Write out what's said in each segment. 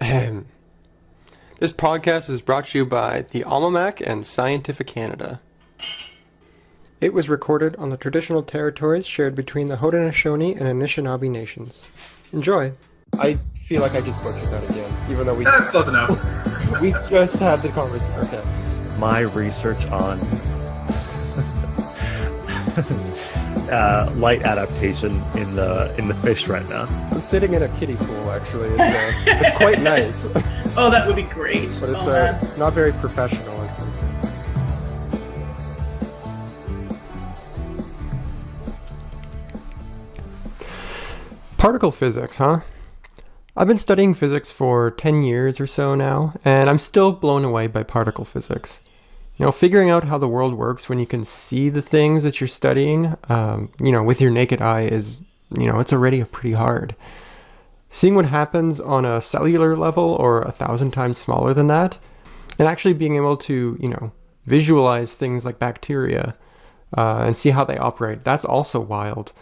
This podcast is brought to you by the AlmaMAC and Scientific Canada. It was recorded on the traditional territories shared between the Haudenosaunee and Anishinaabe nations. Enjoy. I feel like I just butchered that again, even though That's close enough. we just had the conversation. Okay. My research on light adaptation in the fish right now. I'm sitting in a kiddie pool, actually. It's quite nice, Oh, that would be great. but it's man. not very professional. It's particle physics, huh? I've been studying physics for 10 years or so now, and I'm still blown away by particle physics. You know, figuring out how the world works when you can see the things that you're studying, with your naked eye is, it's already pretty hard. Seeing what happens on a cellular level or 1,000 times smaller than that, and actually being able to, visualize things like bacteria and see how they operate, that's also wild.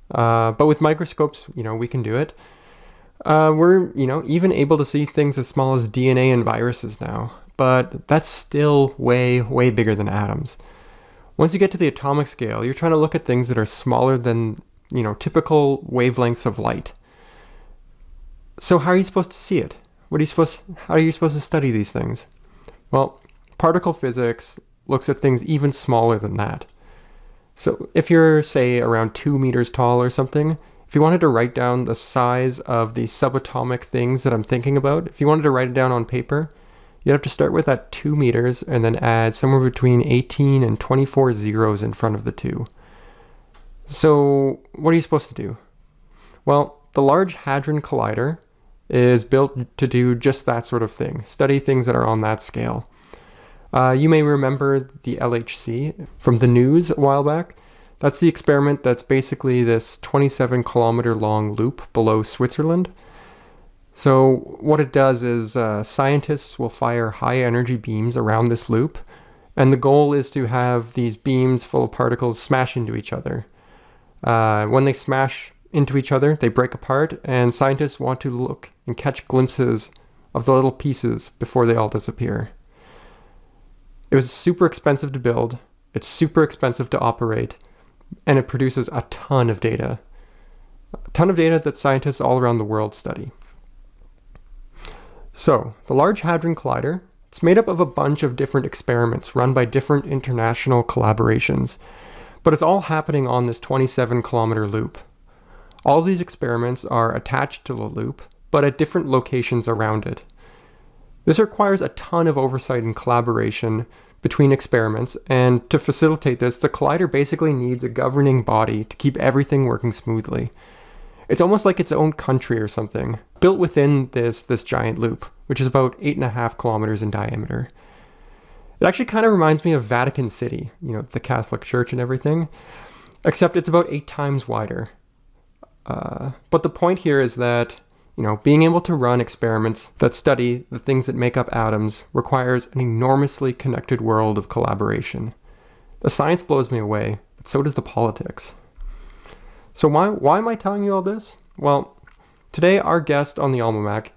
But with microscopes, we can do it. We're, even able to see things as small as DNA and viruses now. But that's still way, way bigger than atoms. Once you get to the atomic scale, you're trying to look at things that are smaller than, typical wavelengths of light. So how are you supposed to see it? How are you supposed to study these things? Well, particle physics looks at things even smaller than that. So if you're, say, around 2 meters tall or something, if you wanted to write down the size of the subatomic things that I'm thinking about, if you wanted to write it down on paper, you'd have to start with that 2 meters and then add somewhere between 18 and 24 zeros in front of the 2. So what are you supposed to do? Well, the Large Hadron Collider is built to do just that sort of thing, study things that are on that scale. You may remember the LHC from the news a while back. That's the experiment that's basically this 27-kilometer long loop below Switzerland. So what it does is scientists will fire high-energy beams around this loop, and the goal is to have these beams full of particles smash into each other. When they smash into each other, they break apart, and scientists want to look and catch glimpses of the little pieces before they all disappear. It was super expensive to build, it's super expensive to operate, and it produces a ton of data. A ton of data that scientists all around the world study. So, the Large Hadron Collider, it's made up of a bunch of different experiments run by different international collaborations, but it's all happening on this 27-kilometer loop. All these experiments are attached to the loop, but at different locations around it. This requires a ton of oversight and collaboration between experiments, and to facilitate this, the collider basically needs a governing body to keep everything working smoothly. It's almost like its own country or something, built within this giant loop, which is about 8.5 kilometers in diameter. It actually kind of reminds me of Vatican City, the Catholic Church and everything, except it's about 8 times wider. But the point here is that, being able to run experiments that study the things that make up atoms requires an enormously connected world of collaboration. The science blows me away, but so does the politics. So why am I telling you all this? Well, today our guest on the AlmaMAC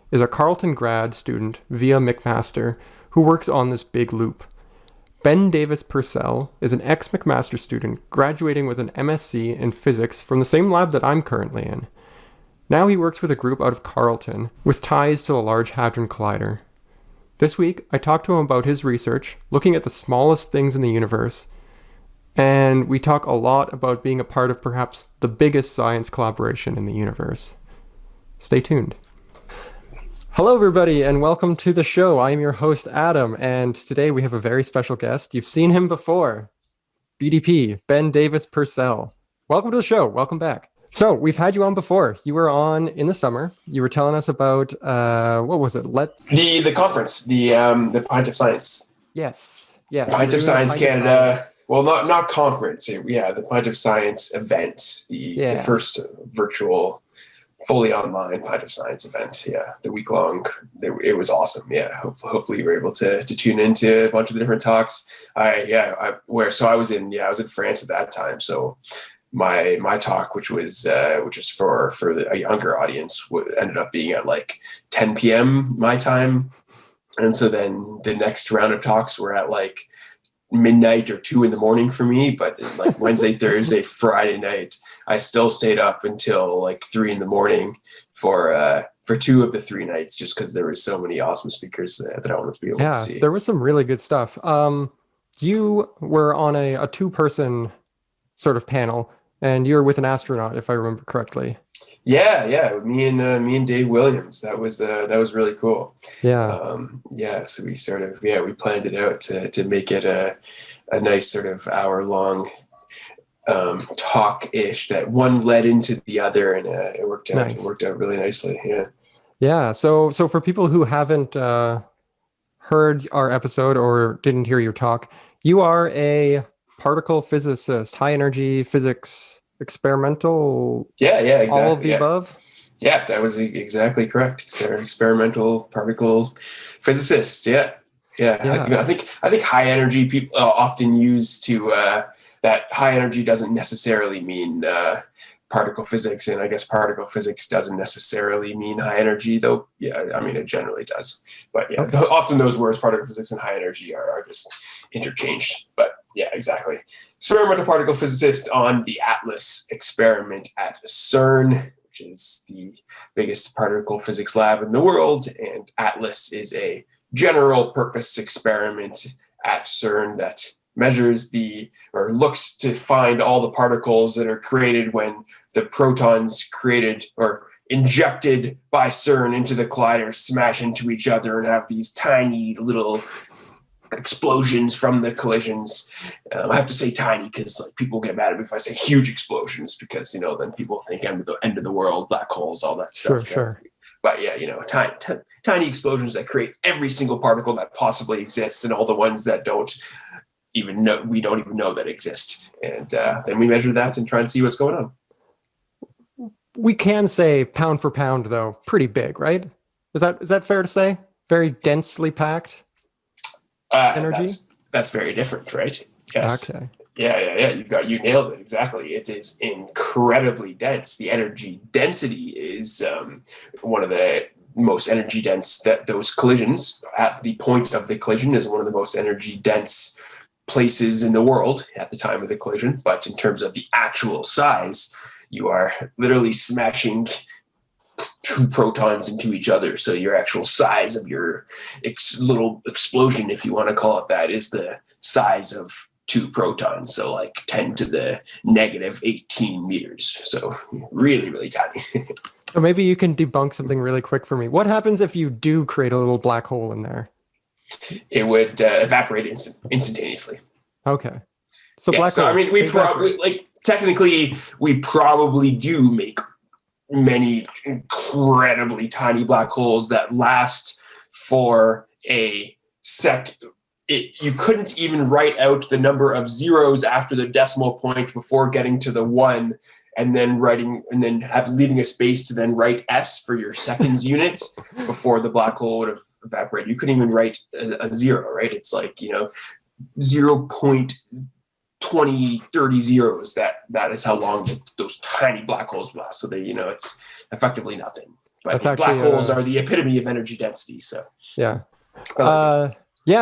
is a Carleton grad student via McMaster who works on this big loop. Davis Purcell is an ex-McMaster student graduating with an MSc in physics from the same lab that I'm currently in. Now he works with a group out of Carleton with ties to the Large Hadron Collider. This week, I talked to him about his research, looking at the smallest things in the universe, and we talk a lot about being a part of perhaps the biggest science collaboration in the universe. Stay tuned. Hello, everybody, and welcome to the show. I am your host, Adam, and today we have a very special guest. You've seen him before. BDP, Davis Purcell. Welcome to the show. Welcome back. So we've had you on before. You were on in the summer. You were telling us about, what was it? The conference, the Pint of Science. Yes. Yeah. Pint of Science Canada. Well, not conference. Yeah, the Pint of Science event. The first virtual, fully online Pint of Science event. Yeah, the week long. It was awesome. Yeah, hopefully you were able to tune into a bunch of the different talks. I was in France at that time. So my talk, which was for a younger audience, ended up being at like 10 p.m. my time, and so then the next round of talks were at like midnight or 2 a.m. for me. But like Wednesday, Thursday, Friday night, I still stayed up until like 3 a.m. for 2 of the 3 nights, just because there were so many awesome speakers that I wanted to be able to see. There was some really good stuff. You were on a 2-person sort of panel, and you were with an astronaut, if I remember correctly. Yeah. Me and Dave Williams. That was really cool. Yeah. So we sort of we planned it out to make it a nice sort of hour-long talk-ish that one led into the other, and it worked out. Nice. It worked out really nicely. Yeah. Yeah. So for people who haven't heard our episode or didn't hear your talk, you are a particle physicist, high energy physics, experimental. Yeah, exactly. All of the above. Yeah, that was exactly correct. Experimental particle physicist. Yeah. I think high energy people often use that high energy doesn't necessarily mean particle physics, and I guess particle physics doesn't necessarily mean high energy, though. Yeah, I mean it generally does. But yeah, okay. Often those words, particle physics and high energy, are just interchanged. But yeah, exactly. Experimental particle physicist on the ATLAS experiment at CERN, which is the biggest particle physics lab in the world. And ATLAS is a general purpose experiment at CERN that measures looks to find all the particles that are created when the protons created or injected by CERN into the collider smash into each other and have these tiny little explosions from the collisions. I have to say tiny because like people get mad at me if I say huge explosions, because then people think end of the world, black holes, all that stuff. Sure. But yeah, tiny explosions that create every single particle that possibly exists, and all the ones that we don't even know that exist. And then we measure that and try and see what's going on. We can say pound for pound, though, pretty big, right? Is that fair to say? Very densely packed energy? That's very different, right? Yes. Okay. Yeah. You nailed it. Exactly. It is incredibly dense. The energy density is one of the most energy dense, that those collisions at the point of the collision is one of the most energy dense places in the world at the time of the collision. But in terms of the actual size, you are literally smashing 2 protons into each other. So your actual size of your little explosion, if you want to call it that, is the size of 2 protons. So like 10 to the negative 18 meters. So really, really tiny. So maybe you can debunk something really quick for me. What happens if you do create a little black hole in there? It would evaporate instantaneously. Okay. So black holes. I mean, we probably do make many incredibly tiny black holes that last for a sec. You couldn't even write out the number of zeros after the decimal point before getting to the 1, and then leaving a space to then write S for your seconds units before the black hole would have evaporated. You couldn't even write a 0, right? It's like 0.20, 30 zeros. That is how long those tiny black holes last. So it's effectively nothing. But black holes are the epitome of energy density. So yeah.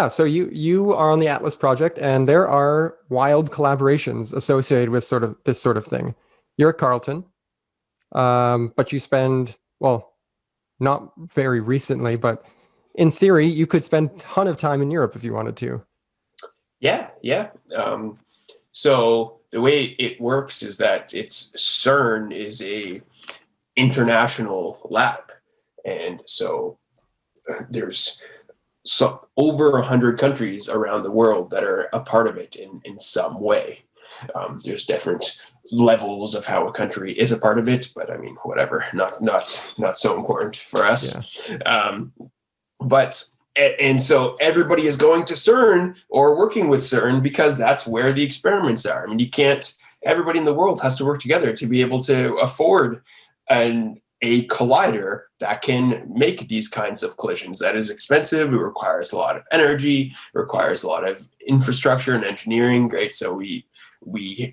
So you are on the ATLAS project, and there are wild collaborations associated with this sort of thing. You're at Carleton, but you spend, not very recently, but in theory, you could spend a ton of time in Europe if you wanted to. Yeah. So the way it works is that CERN is a international lab, and so there's over 100 countries around the world that are a part of it in some way. There's different levels of how a country is a part of it, but I mean, whatever, not so important for us. Yeah. And so everybody is going to CERN or working with CERN because that's where the experiments are. I mean, everybody in the world has to work together to be able to afford a collider that can make these kinds of collisions. That is expensive. It requires a lot of energy, it requires a lot of infrastructure and engineering, right? So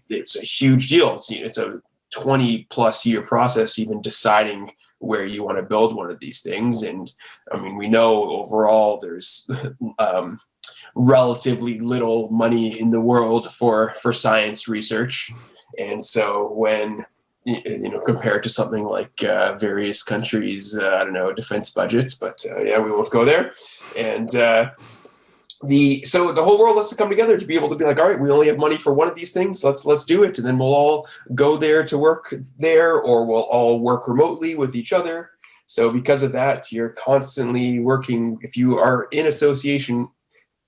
it's a huge deal. It's a 20 plus year process, even deciding where you want to build one of these things. And I mean, we know overall there's relatively little money in the world for science research. And so when, compared to something like various countries, I don't know, defense budgets, but we won't go there. And so the whole world has to come together to be able to be like, all right, we only have money for one of these things. Let's do it. And then we'll all go there to work there, or we'll all work remotely with each other. So because of that, you're constantly working, if you are in association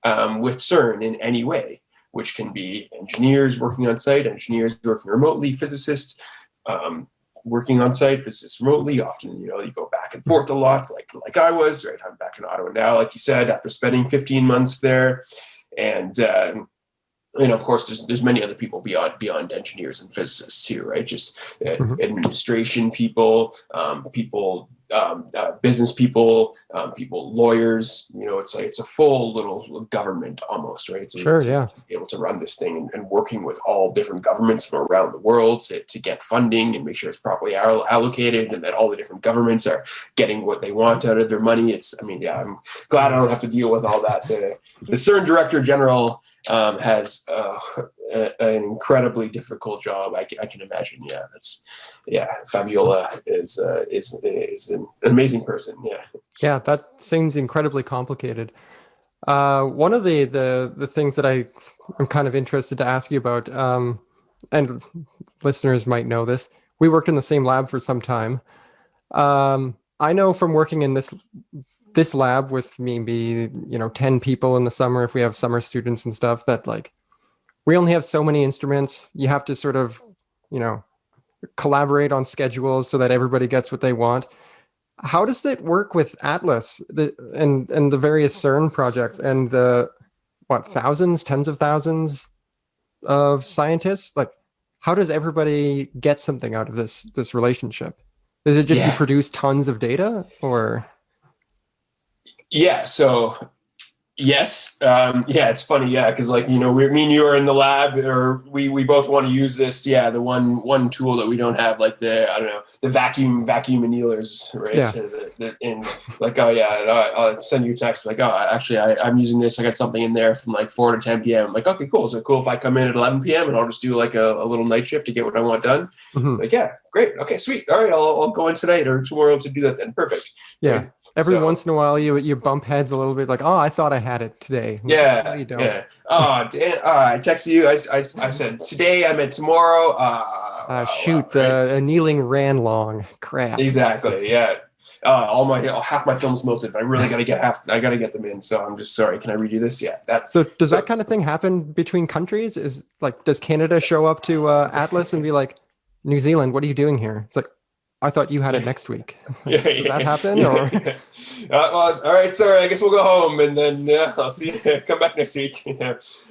with CERN in any way, which can be engineers working on site, engineers working remotely, physicists working on site, physicists remotely. Often, you go back and forth a lot, like I was, right? I'm back in Ottawa now, like you said, after spending 15 months there. And of course, there's many other people beyond engineers and physicists too, right? Just administration people, business people, lawyers. It's a full little government almost, right? So sure, to be able to run this thing and working with all different governments from around the world to get funding and make sure it's properly allocated, and that all the different governments are getting what they want out of their money. I'm glad I don't have to deal with all that. The CERN Director General has an incredibly difficult job. I can imagine. Fabiola is an amazing person. Yeah, that seems incredibly complicated. One of the things that I'm kind of interested to ask you about, and listeners might know this, we worked in the same lab for some time. I know from working in this lab with maybe 10 people in the summer, if we have summer students and stuff, that we only have so many instruments. You have to sort of collaborate on schedules so that everybody gets what they want. How does it work with Atlas and the various CERN projects and the thousands, tens of thousands of scientists? How does everybody get something out of this relationship? Is it just you produce tons of data, or? Yeah. So yes. It's funny. Yeah. Cause me and you are in the lab, or we both want to use this. Yeah. The one tool that we don't have, the vacuum annealers, right? Yeah. I'll send you a text actually I'm using this. I got something in there from 4 to 10 PM. I'm like, okay, cool. So cool. If I come in at 11 PM and I'll just do a little night shift to get what I want done. Mm-hmm. Yeah, great. Okay, sweet. All right. I'll go in tonight or tomorrow to do that then. Perfect. Yeah. Right? Every once in a while, you bump heads a little bit, I thought I had it today. Yeah, you don't. yeah. Oh, Dan, I texted you. I said today. I meant tomorrow. The annealing ran long. Crap. Exactly. Yeah. Half my film's melted. I really gotta get I gotta get them in. So I'm just sorry. Can I redo this? Yeah. So does that kind of thing happen between countries? Does Canada show up to Atlas and be like, New Zealand, what are you doing here? It's I thought you had it next week. Does that happen? Or? All right, sorry. I guess we'll go home, and then I'll see you. Come back next week.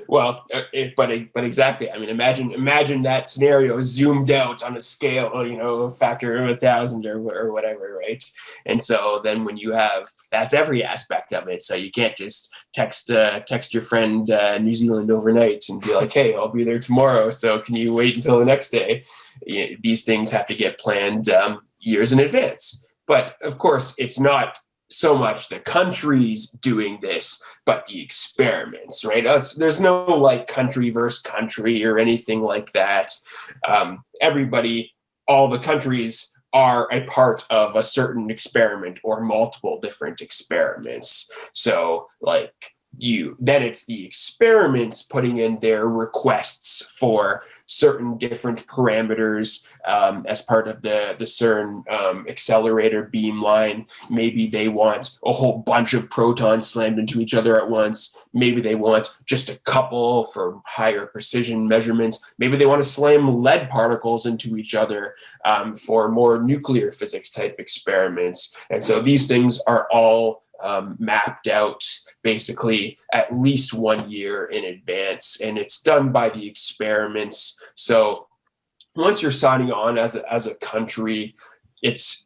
Well, but exactly. I mean, imagine that scenario zoomed out on a scale, a factor of 1,000 or whatever, right? And so then when you have, that's every aspect of it. So you can't just text your friend New Zealand overnight and be like, hey, I'll be there tomorrow. So can you wait until the next day? These things have to get planned years in advance. But of course, it's not so much the countries doing this, but the experiments, right? There's no country versus country or anything like that. Everybody, all the countries are a part of a certain experiment or multiple different experiments. So then it's the experiments putting in their requests for certain different parameters as part of the CERN accelerator beam line. Maybe they want a whole bunch of protons slammed into each other at once. Maybe they want just a couple for higher precision measurements. Maybe they want to slam lead particles into each other for more nuclear physics type experiments. And so these things are all mapped out basically at least 1 year in advance, and it's done by the experiments. So once you're signing on as a country,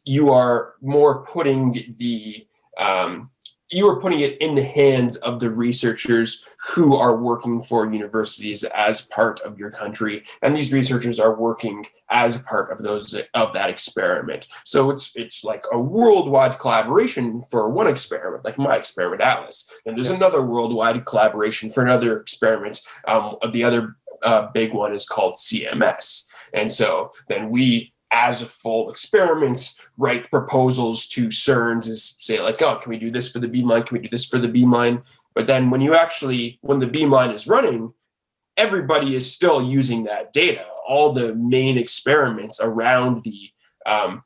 you are more putting the you are putting it in the hands of the researchers who are working for universities as part of your country, and these researchers are working as part of that experiment. So it's like a worldwide collaboration for one experiment, like my experiment Atlas, and there's another worldwide collaboration for another experiment. The other big one is called CMS, and so then we, as a full experiments, write proposals to CERN to say like, oh, can we do this for the beamline? Can we do this for the beamline? But then when the beamline is running, everybody is still using that data. All the main experiments around the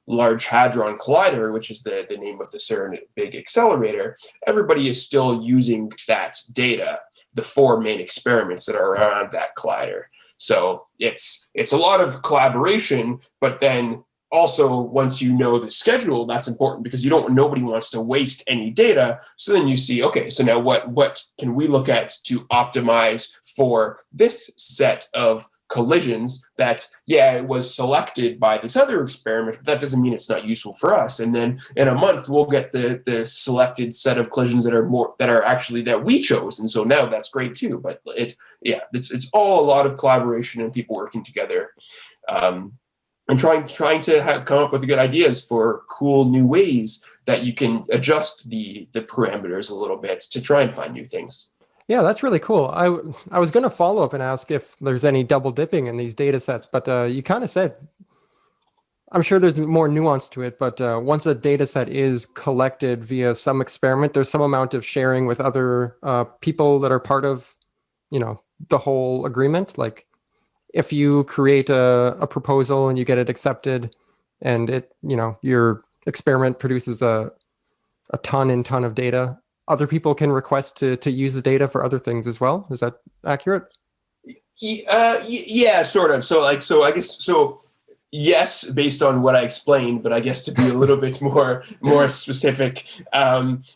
Large Hadron Collider, which is the name of the CERN big accelerator, everybody is still using that data, the 4 main experiments that are around that collider. So it's a lot of collaboration, but then also once you know the schedule, that's important because nobody wants to waste any data. So then you see, okay, so now what can we look at to optimize for this set of collisions that, it was selected by this other experiment, but that doesn't mean it's not useful for us. And then in a month, we'll get the selected set of collisions that we chose. And so now that's great too. But it's all a lot of collaboration and people working together, and trying to come up with good ideas for cool new ways that you can adjust the parameters a little bit to try and find new things. Yeah, that's really cool. I was going to follow up and ask if there's any double dipping in these data sets, but you kind of said, I'm sure there's more nuance to it, but once a data set is collected via some experiment, there's some amount of sharing with other people that are part of, the whole agreement. Like if you create a proposal and you get it accepted and it, your experiment produces a ton of data, other people can request to use the data for other things as well. Is that accurate? Yeah, sort of. So I guess yes, based on what I explained, but I guess to be a little bit more specific.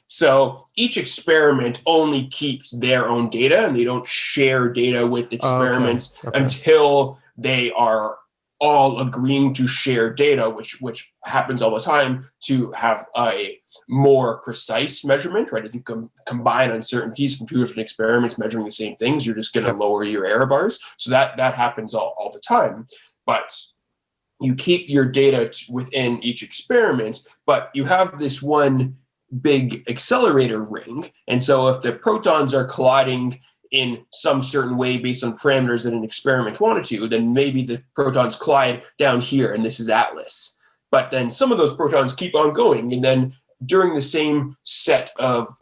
So each experiment only keeps their own data, and they don't share data with experiments until they are all agreeing to share data, which happens all the time to have a more precise measurement, right? If you combine uncertainties from 2 different experiments measuring the same things, you're just going to lower your error bars. So that happens all the time. But you keep your data within each experiment, but you have this one big accelerator ring. And so if the protons are colliding in some certain way based on parameters that an experiment wanted to, then maybe the protons collide down here, and this is Atlas. But then some of those protons keep on going, and then during the same set of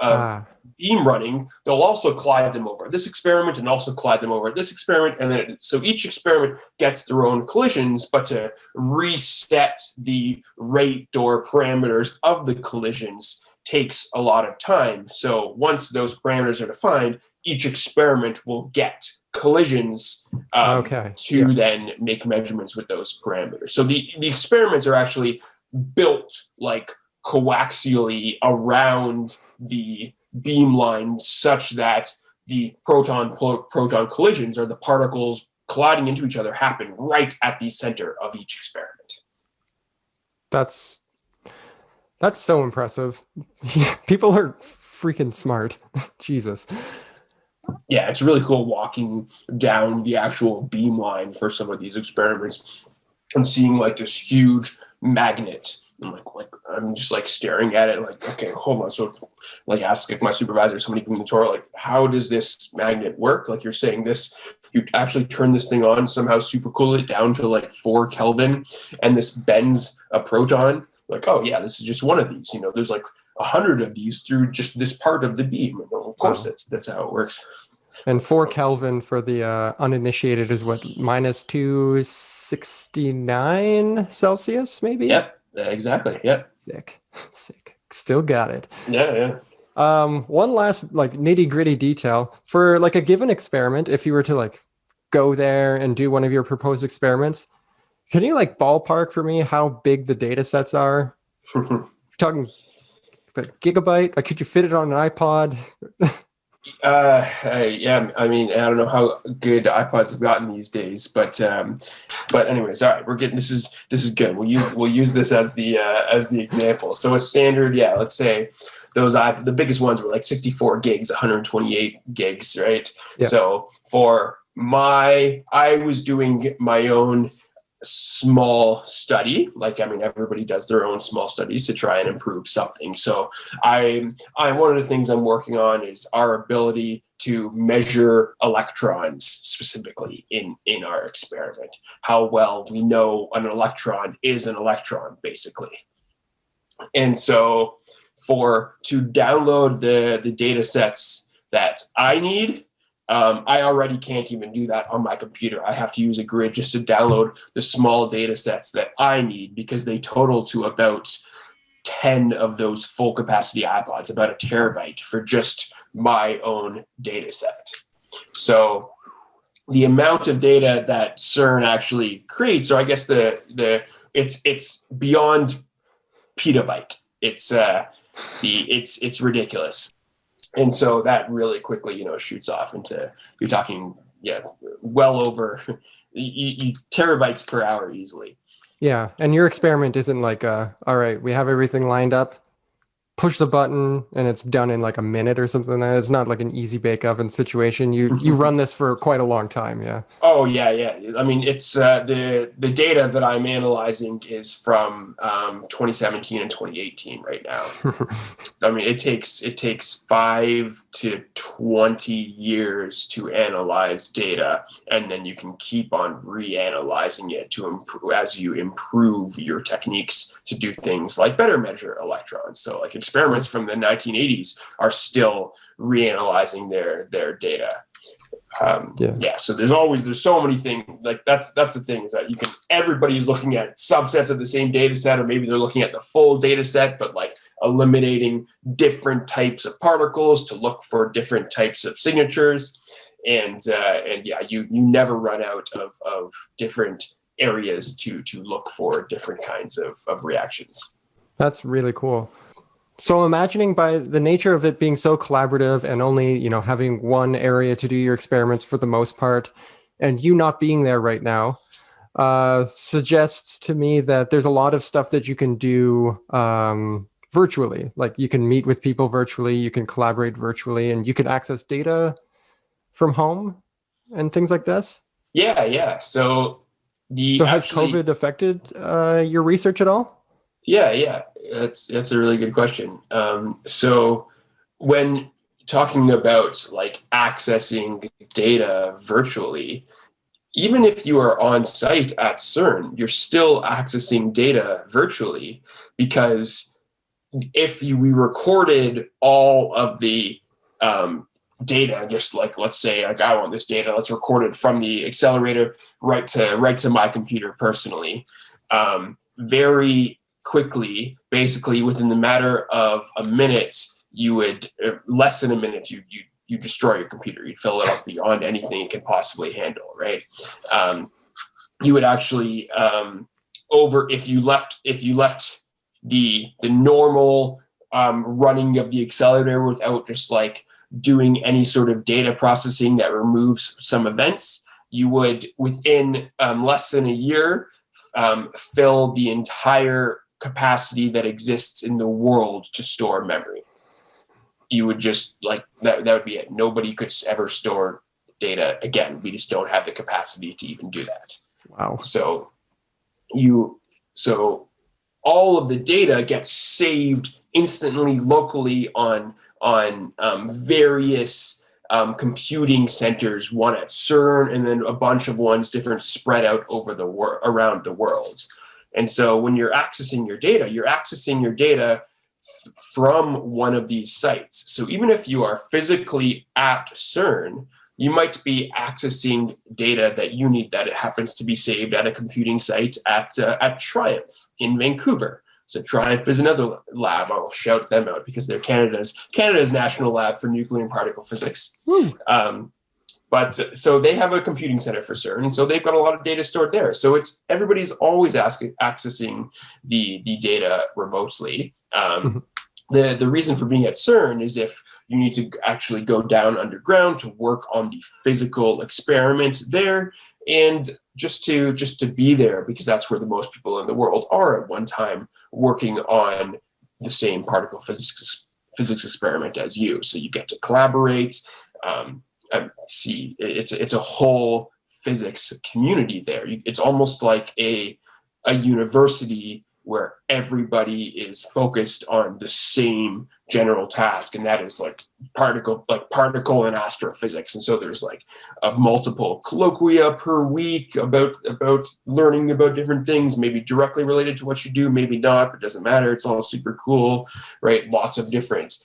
beam running, they'll also collide them over this experiment and also collide them over this experiment. And then so each experiment gets their own collisions, but to reset the rate or parameters of the collisions takes a lot of time. So once those parameters are defined, each experiment will get collisions to then make measurements with those parameters. So the experiments are actually built like coaxially around the beamline such that the proton collisions, or the particles colliding into each other, happen right at the center of each experiment. That's so impressive. People are freaking smart. Jesus. Yeah, it's really cool walking down the actual beamline for some of these experiments and seeing like this huge magnet. I'm like I'm just like staring at it like, okay, hold on. So like ask my supervisor, somebody from the tour, like, how does this magnet work? Like you're saying this, you actually turn this thing on, somehow supercool it down to like 4 Kelvin, and this bends a proton. Like, oh yeah, this is just one of these. There's like 100 of these through just this part of the beam. And of course, that's how it works. And 4 Kelvin for the uninitiated is what, minus 269 Celsius, maybe? Yep. Exactly. Yeah. Sick. Still got it. Yeah. One last like nitty gritty detail for like a given experiment. If you were to like go there and do one of your proposed experiments, can you like ballpark for me how big the data sets are? We're talking like gigabyte. Like, could you fit it on an iPod? Yeah, I mean, I don't know how good iPods have gotten these days, but anyways, all right, we're getting this is good. We'll use this as the example. So a standard, yeah, let's say the biggest ones were like 64 gigs, 128 gigs, right? Yeah. So I was doing my own small study. Like, I mean, everybody does their own small studies to try and improve something. So I one of the things I'm working on is our ability to measure electrons specifically in our experiment, how well we know an electron is an electron, basically. And so to download the data sets that I need, I already can't even do that on my computer. I have to use a grid just to download the small data sets that I need, because they total to about 10 of those full capacity iPods, about a terabyte for just my own data set. So the amount of data that CERN actually creates, or I guess it's beyond petabyte. It's ridiculous. And so that really quickly, shoots off into, you're talking, well over terabytes per hour easily. Yeah, and your experiment isn't like, all right, we have everything lined up, push the button, and it's done in like a minute or something. It's not like an easy bake oven situation. You run this for quite a long time, yeah. Oh yeah. I mean, it's the data that I'm analyzing is from 2017 and 2018 right now. I mean, it takes 5 to 20 years to analyze data, and then you can keep on reanalyzing it to improve as you improve your techniques to do things like better measure electrons. So like experiments from the 1980s are still reanalyzing their data. So there's so many things. Like that's the thing, is that everybody's looking at subsets of the same data set, or maybe they're looking at the full data set, but like eliminating different types of particles to look for different types of signatures. And you never run out of different areas to look for different kinds of reactions. That's really cool. So imagining, by the nature of it being so collaborative and only, having one area to do your experiments for the most part, and you not being there right now, suggests to me that there's a lot of stuff that you can do virtually. Like you can meet with people virtually, you can collaborate virtually, and you can access data from home and things like this. Yeah. So has COVID affected your research at all? Yeah. That's a really good question. So when talking about like accessing data virtually, even if you are on site at CERN, you're still accessing data virtually, because if we recorded all of the data, just like, let's say, like I want this data, let's record it from the accelerator right to my computer personally, very quickly, basically within the matter of a minute, you would less than a minute, you destroy your computer. You'd fill it up beyond anything it can possibly handle, right? You would actually if you left the normal running of the accelerator without just like doing any sort of data processing that removes some events, you would within less than a year fill the entire capacity that exists in the world to store memory. You would just like that would be it. Nobody could ever store data again. We just don't have the capacity to even do that. Wow. So all of the data gets saved instantly locally on various computing centers, one at CERN and then a bunch of ones different spread out over around the world. And so when you're accessing your data from one of these sites. So even if you are physically at CERN, you might be accessing data that you need, that it happens to be saved at a computing site at Triumph in Vancouver. So Triumph is another lab. I'll shout them out because they're Canada's national lab for nuclear and particle physics. But so they have a computing center for CERN, and so they've got a lot of data stored there. So everybody's always accessing the data remotely. the reason for being at CERN is if you need to actually go down underground to work on the physical experiment there, and just to be there, because that's where the most people in the world are at one time working on the same particle physics experiment as you. So you get to collaborate, see it's a whole physics community there. It's almost like a university where everybody is focused on the same general task, and that is like particle and astrophysics. And so there's like multiple colloquia per week about learning about different things, maybe directly related to what you do, maybe not, but it doesn't matter. It's all super cool, right? Lots of different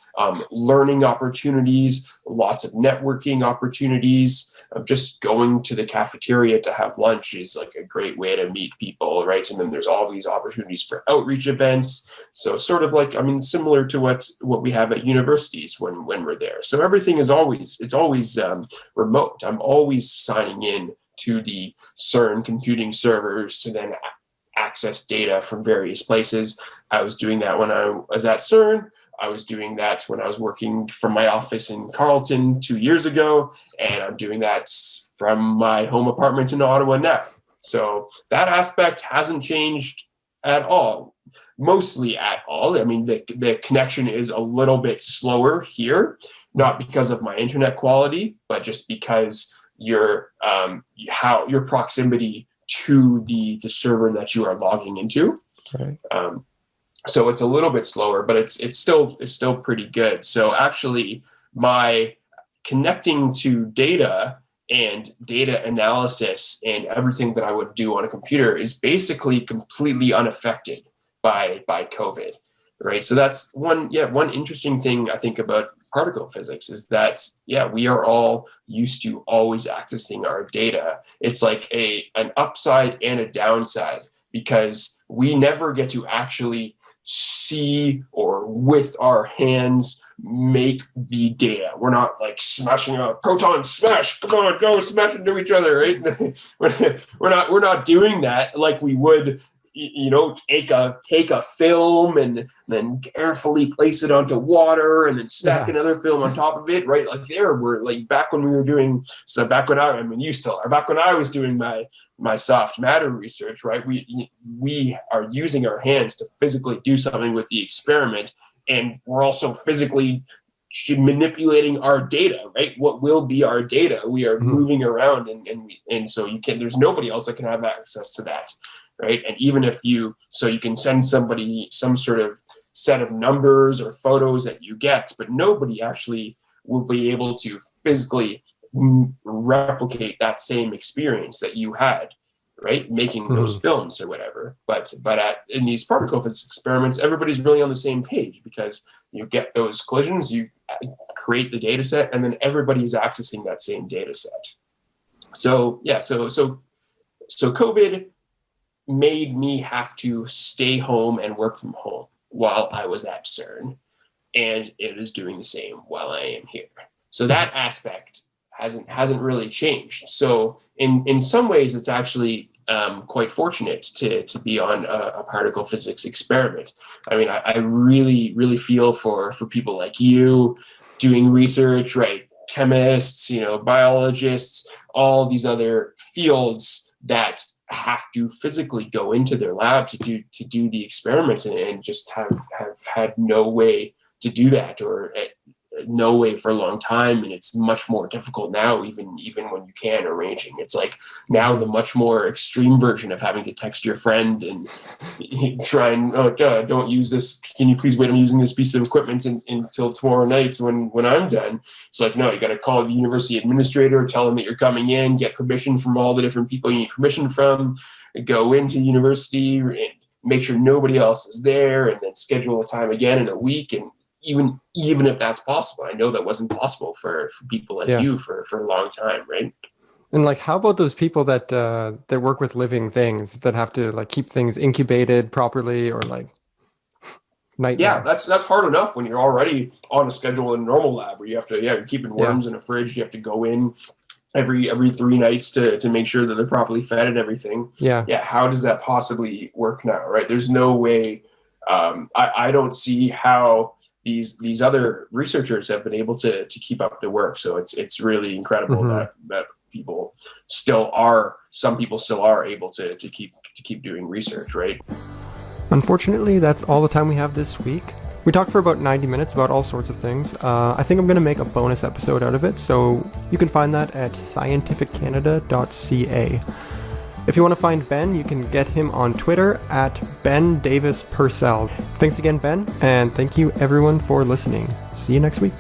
learning opportunities, lots of networking opportunities. Just going to the cafeteria to have lunch is like a great way to meet people, right? And then there's all these opportunities for outreach events. So sort of like, similar to what we have at universities when we're there. So everything is always remote. I'm always signing in to the CERN computing servers to then access data from various places. I was doing that when I was at CERN. I was doing that when I was working from my office in Carleton 2 years ago, and I'm doing that from my home apartment in Ottawa now. So that aspect hasn't changed at all, mostly at all. I mean, the connection is a little bit slower here, not because of my internet quality, but just because your proximity to the server that you are logging into. Right. So it's a little bit slower, but it's still pretty good. So actually, my connecting to data and data analysis and everything that I would do on a computer is basically completely unaffected by COVID, right? So that's one interesting thing I think about particle physics is that, we are all used to always accessing our data. It's like an upside and a downside, because we never get to actually see or with our hands make the data. We're not like smashing a proton smash. Come on, go smash into each other, right? we're not doing that like we would, take a film and then carefully place it onto water and then stack another film on top of it, right? Like we're like back when I was doing my soft matter research, right? We are using our hands to physically do something with the experiment, and we're also physically manipulating our data, right? What will be our data? We are moving around, and so there's nobody else that can have access to that, right? And even if you can send somebody some sort of set of numbers or photos that you get, but nobody actually will be able to physically replicate that same experience that you had, right? Making those films or whatever. But in these particle physics experiments, everybody's really on the same page, because you get those collisions, you create the data set, and then everybody's accessing that same data set. So COVID made me have to stay home and work from home while I was at CERN, and it is doing the same while I am here. So that aspect hasn't really changed. So in some ways, it's actually quite fortunate to be on a particle physics experiment. I mean, I really, really feel for people like you doing research, right? Chemists, biologists, all these other fields that have to physically go into their lab to do the experiments and just have had no way to do that, or no way for a long time. And it's much more difficult now, even when you can arranging. It's like now the much more extreme version of having to text your friend and try and, don't use this. Can you please wait? I'm using this piece of equipment until tomorrow night when I'm done. It's like, no, you got to call the university administrator, tell them that you're coming in, get permission from all the different people you need permission from, go into university and make sure nobody else is there, and then schedule a time again in a week. And even if that's possible, I know that wasn't possible for people like you for a long time, right? And like, how about those people that work with living things that have to like keep things incubated properly, or like nightmare? Yeah, that's hard enough when you're already on a schedule in a normal lab where you have to, you're keeping worms in a fridge. You have to go in every 3 nights to make sure that they're properly fed and everything. Yeah. How does that possibly work now, right? There's no way. I don't see how these other researchers have been able to keep up their work. So it's really incredible that some people still are able to keep doing research, right? Unfortunately, that's all the time we have this week. We talked for about 90 minutes about all sorts of things. I think I'm going to make a bonus episode out of it, so you can find that at scientificcanada.ca. If you want to find Ben, you can get him on Twitter at Ben Davis Purcell. Thanks again, Ben, and thank you everyone for listening. See you next week.